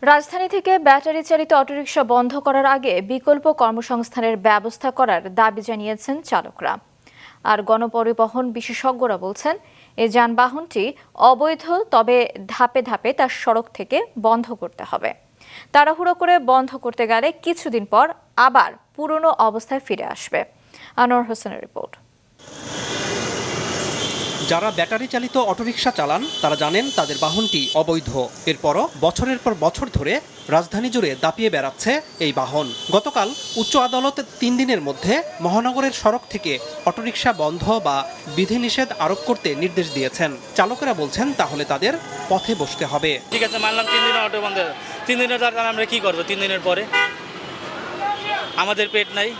রাজধানী থেকে ব্যাটারি চালিত অটোরিকশা বন্ধ করার আগে বিকল্প কর্মসংস্থানের ব্যবস্থা করার দাবি জানিয়েছেন চালকরা। আর গণপরিবহন বিশেষজ্ঞরা বলছেন, এই যানবাহনটি অবৈধ, তবে ধাপে ধাপে তার সড়ক থেকে বন্ধ করতে হবে। তাড়াহুড়ো করে বন্ধ করতে গেলে কিছুদিন পর আবার পুরনো অবস্থায় ফিরে আসবে। আনোয়ার হোসেনের রিপোর্ট। যারা ব্যাটারি চালিত অটোরিকশা চালান তারা জানেন তাদের বাহনটি অবৈধ। এরপরও বছরের পর বছর ধরে রাজধানী জুড়ে দাপিয়ে বেড়াচ্ছে এই বাহন। গতকাল উচ্চ আদালত 3 দিনের মধ্যে মহানগরের সড়ক থেকে অটোরিকশা বন্ধ বা বিধিনিষেধ আরোপ করতে নির্দেশ দিয়েছেন। চালকেরা বলছেন তাহলে তাদের পথে বসতে হবে। ঠিক আছে, মানলাম 3 দিনের অটো বন্ধ। 3 দিনের দরকার, আমরা কি করবো? 3 দিনের পরে আমাদের পেট নাই,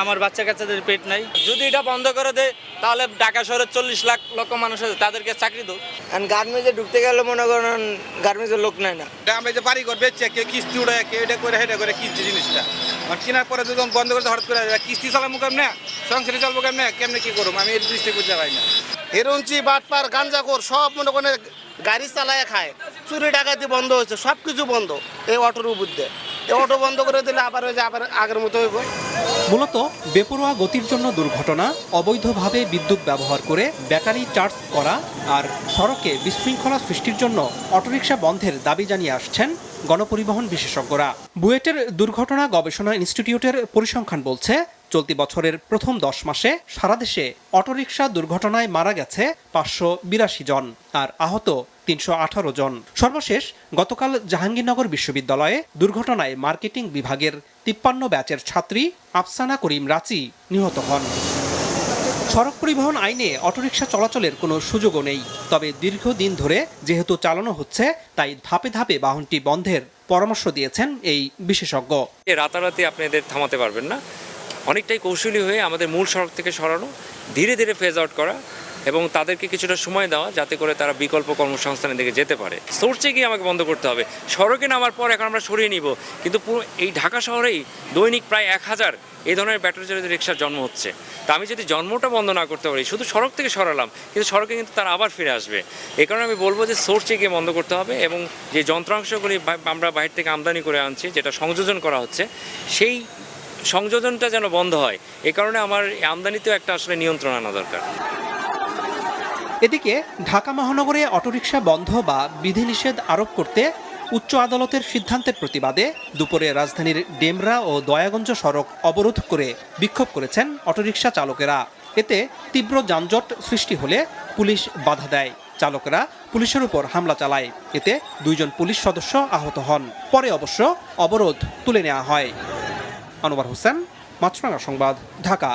আমার বাচ্চা কাচ্চাদের পেট নাই। যদি এটা বন্ধ করে দেয় তাহলে ঢাকা শহরের 40 লাখ মানুষ আছে, তাদেরকে চাকরি দাও। গার্মেন্টসে ঢুকতে গেলে মনে করেন গার্মেন্টসের লোক নেয় না। আমরা যে বাড়ি ঘর বেচছে, কেউ কিস্তি উড়ায়, কেউ এটা করে হেঁটে করে কিনছে জিনিসটা। আর কেনার পরে যখন বন্ধ করতে হঠাৎ করে কিস্তি চালাবো কেমনে, সংসারে চলবো কেমনে কি করবো, আমি এর দৃষ্টি বুঝতে পারি না। হেরোঞ্চি, বাটপার, গাঞ্জাখোর সব মনে করে গাড়ি চালায় খায়। চুরি ডাকাতি বন্ধ হয়েছে, সব কিছু বন্ধ এই অটোর উপর দিয়ে। এই অটো বন্ধ করে দিলে আবার আগের মতো হইব। মূলত বেপরোয়া গতির জন্য দুর্ঘটনা, অবৈধভাবে বিদ্যুৎ ব্যবহার করে ব্যাটারি চার্জ করা আর সড়কে বিশৃঙ্খলা সৃষ্টির জন্য অটোরিকশা বন্ধের দাবি জানিয়ে আসছেন গণপরিবহন বিশেষজ্ঞরা। বুয়েটের দুর্ঘটনা গবেষণা ইনস্টিটিউটের পরিসংখ্যান বলছে, চলতি বছরের প্রথম 10 মাসে সারা দেশে অটোরিকশা দুর্ঘটনায় মারা গেছে 582 জন আর আহত 318 জন। সর্বশেষ গতকাল জাহাঙ্গীরনগর বিশ্ববিদ্যালয়ে দুর্ঘটনায় মার্কেটিং বিভাগের 53 ব্যাচের ছাত্রী আফসানা করিম রাচি নিহত হন। সড়ক পরিবহন আইনে অটোরিকশা চলাচলের কোনো সুযোগও নেই, তবে দীর্ঘদিন ধরে যেহেতু চালানো হচ্ছে তাই ধাপে ধাপে বাহনটি বন্ধের পরামর্শ দিয়েছেন এই বিশেষজ্ঞ। রাতারাতি আপনি এদের থামাতে পারবেন না, অনেকটাই কৌশলী হয়ে আমাদের মূল সড়ক থেকে সরানো, ধীরে ধীরে ফেজ আউট করা এবং তাদেরকে কিছুটা সময় দেওয়া যাতে করে তারা বিকল্প কর্মসংস্থানের দিকে যেতে পারে। সোর্সে গিয়ে আমাকে বন্ধ করতে হবে, সড়কে নামার পর এখন আমরা সরিয়ে নিব, কিন্তু পুরো এই ঢাকা শহরেই দৈনিক প্রায় 1000 এই ধরনের ব্যাটারি চালিত রিকশার জন্ম হচ্ছে। তা আমি যদি জন্মটা বন্ধ না করতে পারি, শুধু সড়ক থেকে সরালাম, কিন্তু সড়কে কিন্তু তারা আবার ফিরে আসবে। এই কারণে আমি বলবো যে সোর্সে গিয়ে বন্ধ করতে হবে এবং যে যন্ত্রাংশগুলি আমরা বাইরে থেকে আমদানি করে আনছি, যেটা সংযোজন করা হচ্ছে, সেই সংযোজনটা যেন বন্ধ হয়। এ কারণে আমার আমদানিতেও একটা আসলে নিয়ন্ত্রণ আনা দরকার। এদিকে ঢাকা মহানগরে অটোরিকশা বন্ধ বা বিধিনিষেধ আরোপ করতে উচ্চ আদালতের সিদ্ধান্তের প্রতিবাদে দুপুরে রাজধানীর ডেমরা ও দয়াগঞ্জ সড়ক অবরোধ করে বিক্ষোভ করেছেন অটোরিকশা চালকেরা। এতে তীব্র যানজট সৃষ্টি হলে পুলিশ বাধা দেয়। চালকেরা পুলিশের উপর হামলা চালায়, এতে 2 জন পুলিশ সদস্য আহত হন। পরে অবশ্য অবরোধ তুলে নেওয়া হয়। আনোয়ার হোসেন, মাছরাঙা সংবাদ, ঢাকা।